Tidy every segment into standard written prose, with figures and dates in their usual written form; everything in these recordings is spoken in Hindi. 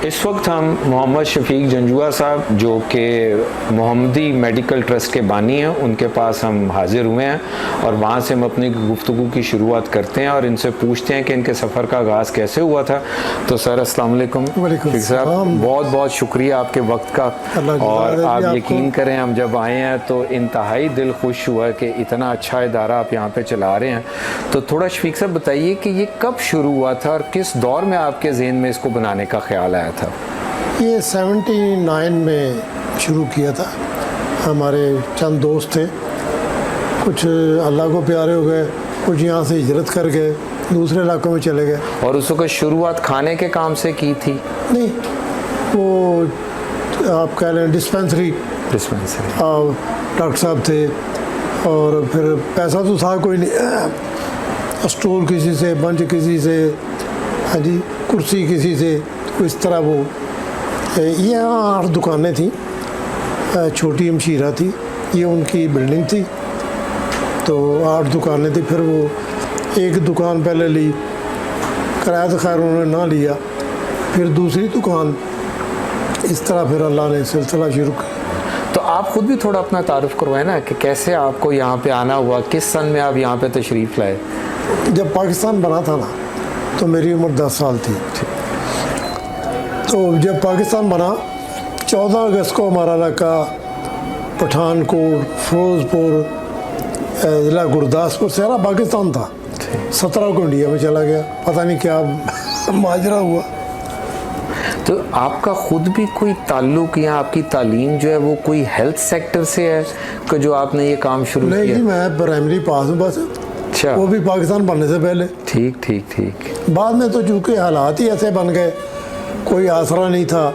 इस वक्त हम मोहम्मद शफीक जंजुआ साहब जो कि मोहम्मदी मेडिकल ट्रस्ट के बानी हैं उनके पास हम हाजिर हुए हैं और वहाँ से हम अपनी गुफ्तगू की शुरुआत करते हैं और इनसे पूछते हैं कि इनके सफ़र का आगाज़ कैसे हुआ था। तो सर अस्सलाम वालेकुम शफीक साहब, बहुत बहुत शुक्रिया आपके वक्त का। और आप यकीन करें हम जब आए हैं तो इंतहाई दिल खुश हुआ कि इतना अच्छा इदारा आप यहाँ पे चला रहे हैं। तो थोड़ा शफीक साहब बताइए कि ये कब शुरू हुआ था और किस दौर में आपके ज़हन में इसको बनाने का ख्याल आया था? ये 79 में शुरू किया था। हमारे चंद दोस्त थे, कुछ अल्लाह को प्यारे हो गए, कुछ यहाँ से हिजरत कर गए, दूसरे इलाकों में चले गए। और उस वक्त शुरुआत खाने के काम से की थी? नहीं, वो आप कह लें डिस्पेंसरी डॉक्टर साहब थे और फिर पैसा तो था कोई नहीं, स्टूल किसी से, बेंच किसी से, हाँ जी, कुर्सी किसी से, तो इस तरह वो यहाँ 8 दुकानें थी, छोटी मशीरा थी, ये उनकी बिल्डिंग थी, तो 8 दुकानें थी। फिर वो एक दुकान पहले ली, किराया तो खैर उन्होंने ना लिया, फिर दूसरी दुकान, इस तरह फिर अल्लाह ने सिलसिला शुरू किया। तो आप खुद भी थोड़ा अपना तारुफ करवाएं ना कि कैसे आपको यहाँ पे आना हुआ, किस सन में आप यहाँ पे तशरीफ़ लाए? जब पाकिस्तान बना था ना तो मेरी उम्र 10 साल थी। तो जब पाकिस्तान बना 14 अगस्त को हमारा इलाका पठानकोट, फिरोजपुर, ज़िला गुरदासपुर सारा पाकिस्तान था। 17 को इंडिया में चला गया, पता नहीं क्या माजरा हुआ। तो आपका खुद भी कोई ताल्लुक़ या आपकी तालीम जो है वो कोई हेल्थ सेक्टर से है कि जो आपने ये काम शुरू किया? नहीं जी, मैं प्राइमरी पास हूँ बस। अच्छा, वो भी पाकिस्तान बनने से पहले। ठीक ठीक ठीक। बाद में तो चूँकि हालात ही ऐसे बन गए, कोई आसरा नहीं था,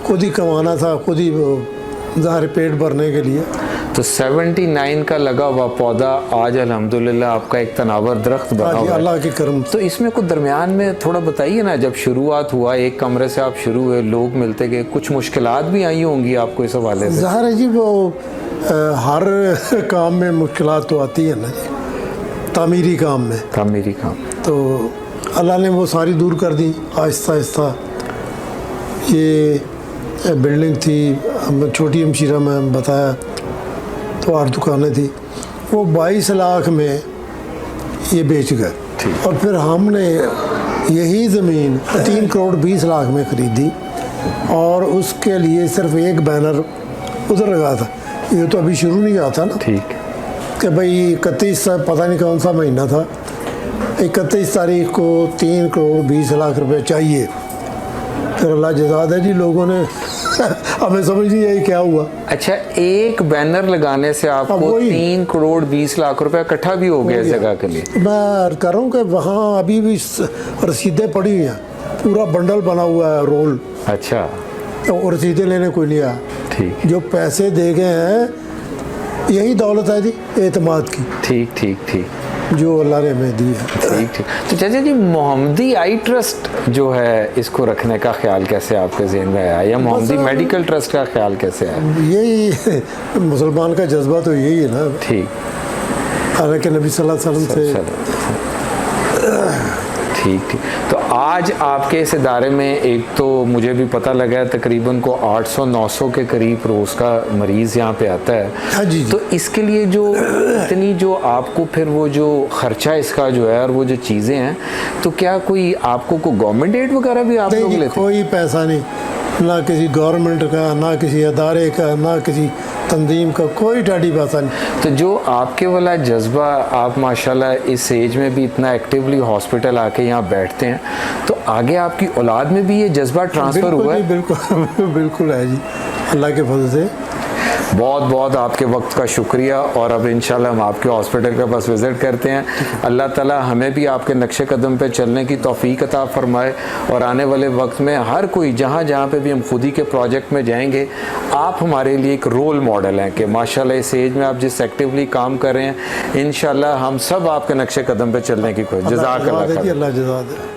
खुद ही कमाना था, खुद ही ज़ाहिर पेट भरने के लिए। तो 79 का लगा हुआ पौधा आज अल्हम्दुलिल्लाह आपका एक तनावर दरख्त बना हुआ है। अल्लाह के करम। तो इसमें कुछ दरमियान में थोड़ा बताइए ना, जब शुरुआत हुआ, एक कमरे से आप शुरू हुए, लोग मिलते गए, कुछ मुश्किलात भी आई होंगी आपको इस हवाले से? ज़ाहिर है जी, वो हर काम में मुश्किलात तो आती है ना जी, तामीरी काम में। तामीरी काम तो अल्लाह ने वो सारी दूर कर दी आहिस्ता आहिस्ता। ये बिल्डिंग थी छोटी मशीरा में बताया, तो 8 दुकानें थी, वो 22 लाख में ये बेच गए। और फिर हमने यही ज़मीन 3 करोड़ 20 लाख में ख़रीदी और उसके लिए सिर्फ एक बैनर उधर लगा था। ये तो अभी शुरू नहीं हुआ था ना, ठीक, कि भाई 31 पता नहीं कौन सा महीना था, 31 तारीख को 3 करोड़ 20 लाख रुपए चाहिए। फिर अल्लाह जज़ा दे जी, लोगों ने हमें समझ नहीं आई क्या हुआ। अच्छा, एक बैनर लगाने से आपको 3 करोड़ 20 लाख रुपए इकट्ठा भी हो गया इस जगह के लिए? मैं कह रहा हूँ कि वहाँ अभी भी रसीदें पड़ी हुई हैं, पूरा बंडल बना हुआ है, रोल। अच्छा, तो रसीदें लेने कोई नहीं आया। ठीक, जो पैसे दे गए हैं यही दौलत है जी, एतमाद की। ठीक ठीक ठीक, जो अल्लाह ने हमें दी है। ठीक ठीक। तो चाचा जी, मोहम्मदी आई ट्रस्ट जो है, इसको रखने का ख्याल कैसे आपके ज़हन में आया, या मोहम्मदी मेडिकल ट्रस्ट का ख्याल कैसे आया? यही मुसलमान का जज्बा तो यही है ना। ठीक, हालांकि नबी सल्लल्लाहु अलैहि वसल्लम से। ठीक ठीक। तो आज आपके इस इदारे में एक तो मुझे भी पता लगा है तकरीबन को 800-900 के करीब रोज़ का मरीज़ यहाँ पे आता है। हाँ जी, जी। तो इसके लिए जो इतनी जो आपको फिर वो जो ख़र्चा इसका जो है और वो जो चीज़ें हैं, तो क्या कोई आपको कोई गवर्नमेंट एड वगैरह भी आप लोग लेते हैं? कोई पैसा नहीं, ना किसी गवर्नमेंट का, ना किसी अदारे का, ना किसी तंजीम का, कोई डाडी पैसा नहीं। तो जो आपके वाला जज्बा, आप माशाल्लाह इस एज में भी इतना एक्टिवली हॉस्पिटल आके यहाँ बैठते हैं, तो आगे आपकी औलाद में भी ये जज्बा ट्रांसफ़र हुआ है? बिल्कुल बिल्कुल है जी, अल्लाह के फजल से। बहुत बहुत आपके वक्त का शुक्रिया। और अब इंशाल्लाह हम आपके हॉस्पिटल के पास विज़िट करते हैं। अल्लाह ताला हमें भी आपके नक्शे कदम पे चलने की तौफीक अता फरमाए और आने वाले वक्त में हर कोई जहाँ जहाँ पे भी हम खुद ही के प्रोजेक्ट में जाएंगे, आप हमारे लिए एक रोल मॉडल हैं कि माशाल्लाह इस एज में आप जिस एक्टिवली काम कर रहे हैं, इंशाल्लाह हम सब आपके नक्शे कदम पे चलने की कोशिश। जज़ाकल्लाह खैर। अल्लाह जज़ा दे।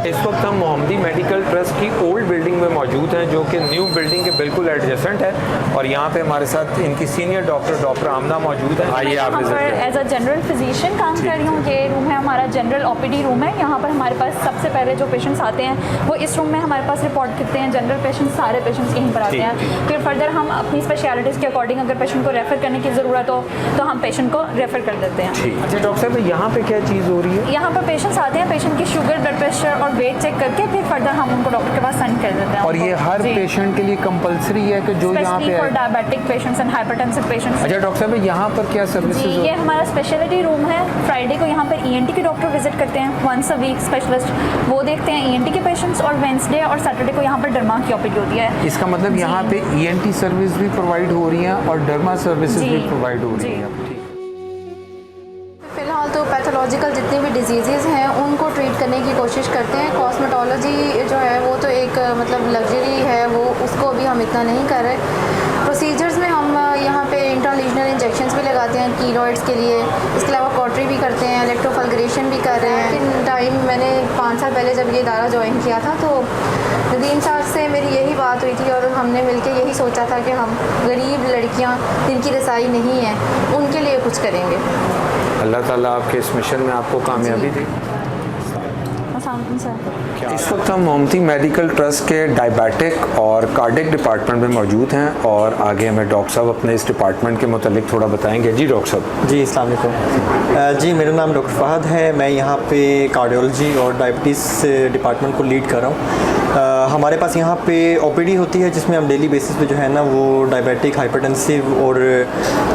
इस वक्त हम मोहम्मदी मेडिकल ट्रस्ट की ओल्ड बिल्डिंग में मौजूद हैं, जो के न्यू बिल्डिंग के बिल्कुल एडजेसेंट है और यहाँ पे हमारे साथ इनकी सीनियर डॉक्टर आमना मौजूद है। आइए आप विजिट करें। एज अ जनरल फिजिशियन काम कर रही हूँ। ये रूम है हमारा जनरल ओपीडी रूम है। यहाँ पर हमारे पास सबसे पहले जो पेशेंट्स आते हैं वो इस रूम में हमारे पास रिपोर्ट करते हैं। जनरल पेशेंट्स सारे पेशेंट्स यहीं पर आते हैं। फिर फर्दर हम अपनी स्पेशलिटीज़ के अकॉर्डिंग अगर पेशेंट को रेफ़र करने की ज़रूरत हो तो हम पेशेंट को रेफ़र कर देते हैं। अच्छा डॉक्टर साहब यहाँ पे क्या चीज़ हो रही है? यहाँ पर पेशेंट्स आते हैं, पेशेंट की शुगर, ब्लड प्रेशर और वेट चेक करके फिर फर्दर हम उनको डॉक्टर के पास सेंड कर देते हैं। और ये हर पेशेंट के लिए कंपलसरी है कि जो यहाँ पे for diabetic patients and hypertensive patients. अच्छा डॉक्टर साहब यहाँ पर क्या सर्विसेज? जी ये हमारा स्पेशलिटी रूम है। फ्राइडे को यहाँ पर ENT के डॉक्टर विजिट करते हैं, वंस अ वीक स्पेशलिस्ट वो देखते हैं ENT के पेशेंट्स। और वेंसडे और सैटरडे को यहाँ पर डर्मा की ओपीडी होती है। इसका मतलब यहाँ पे ENT सर्विस भी प्रोवाइड हो रही है और डर्मा सर्विसेज भी प्रोवाइड हो रही है। फ़िलहाल तो पैथोलॉजिकल जितनी भी डिजीज़ हैं उनको ट्रीट करने की कोशिश करते हैं। कॉस्मेटोलॉजी जो है वो तो एक मतलब लग्जरी है, वो उसको अभी हम इतना नहीं कर रहे। प्रोसीजर्स में हम यहाँ पे इंट्रालीजनल इंजेक्शंस भी लगाते हैं कीरोइड्स के लिए। इसके अलावा कॉटरी भी करते हैं, इलेक्ट्रोफल्ग्रेशन भी कर रहे हैं। लेकिन टाइम मैंने 5 साल पहले जब ये इदारा ज्वाइन किया था तो नदीम साहब से मेरी यही बात हुई थी और हमने मिलकर यही सोचा था कि हम गरीब लड़कियाँ जिनकी रसाई नहीं है उनके लिए कुछ करेंगे। अल्लाह ताला आपके इस मिशन में आपको कामयाबी दी। इस वक्त हम मोहम्मदी मेडिकल ट्रस्ट के डायबिटिक और कार्डिक डिपार्टमेंट में मौजूद हैं और आगे हमें डॉक्टर साहब अपने इस डिपार्टमेंट के मुतालिक थोड़ा बताएंगे। जी डॉक्टर साहब। जी अस्सलाम वालेकुम। जी मेरा नाम डॉक्टर फ़हद है। मैं यहाँ पे कार्डियोलॉजी और डायबिटीज़ डिपार्टमेंट को लीड कर रहा हूँ। हमारे पास यहाँ पे OPD होती है जिसमें हम डेली बेसिस पे जो है ना वो डायबिटिक, हाइपरटेंसिव और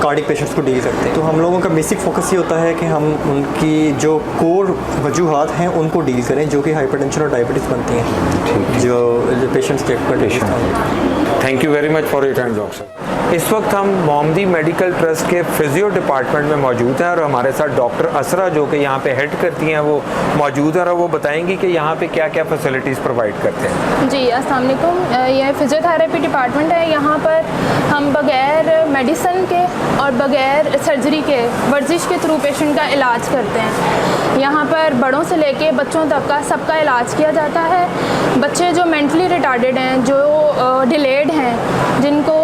कार्डिक पेशेंट्स को डील करते हैं। तो हम लोगों का बेसिक फोकस ये होता है कि हम उनकी जो कोर वजूहात हैं उनको डील करें जो कि हाइपरटेंशन और डायबिटीज़ बनती हैं, जो पेशेंट्स के patient. Thank you very much for your time doctor साहब। इस वक्त हम मोहम्मदी मेडिकल ट्रस्ट के फिजियो डिपार्टमेंट में मौजूद हैं और हमारे साथ डॉक्टर असरा जो कि यहाँ पे हेड करती हैं वो मौजूद है और वो बताएंगी कि यहाँ पे क्या क्या फैसिलिटीज़ प्रोवाइड करते हैं। जी अस्सलाम वालेकुम। यह फिजियोथेरेपी डिपार्टमेंट है। यहाँ पर हम बग़ैर मेडिसिन के और बग़ैर सर्जरी के वर्जिश के थ्रू पेशेंट का इलाज करते हैं। यहाँ पर बड़ों से लेके बच्चों तक का सबका इलाज किया जाता है। बच्चे जो मेंटली रिटार्डेड हैं, जो डिलेड हैं, जिनको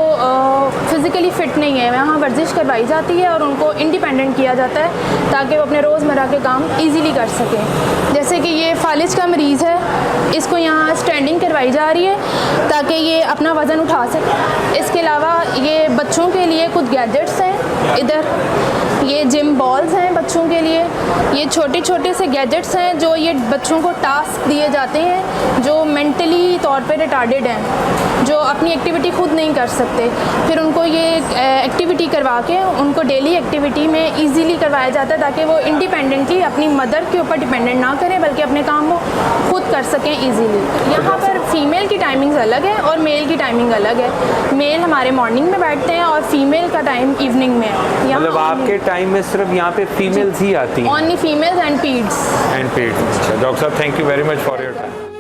फिज़िकली फ़िट नहीं है, वहाँ वर्जिश करवाई जाती है और उनको इंडिपेंडेंट किया जाता है ताकि वो अपने रोज़मर्रा के काम इजीली कर सकें। जैसे कि ये फालिज का मरीज़ है, इसको यहाँ स्टैंडिंग करवाई जा रही है ताकि ये अपना वज़न उठा सके। इसके अलावा ये बच्चों के लिए कुछ गैजेट्स हैं, इधर ये जिम बॉल्स हैं बच्चों के लिए। ये छोटे छोटे से गैजेट्स हैं जो ये बच्चों को टास्क दिए जाते हैं जो मेंटली तौर पे रिटार्डेड हैं, जो अपनी एक्टिविटी खुद नहीं कर सकते। फिर उनको ये एक्टिविटी करवा के उनको डेली एक्टिविटी में इजीली करवाया जाता है ताकि वो इंडिपेंडेंटली अपनी मदर के ऊपर डिपेंडेंट ना करें बल्कि अपने काम वो खुद कर सकें इजीली। यहाँ पर फीमेल की टाइमिंग्स अलग है और मेल की टाइमिंग अलग है। मेल हमारे मॉर्निंग में बैठते हैं और फीमेल का टाइम इवनिंग में है। मतलब आपके टाइम में सिर्फ यहाँ पे फीमेल्स ही आती हैं? Only females and peds. Doctor साहब thank you very much for your time.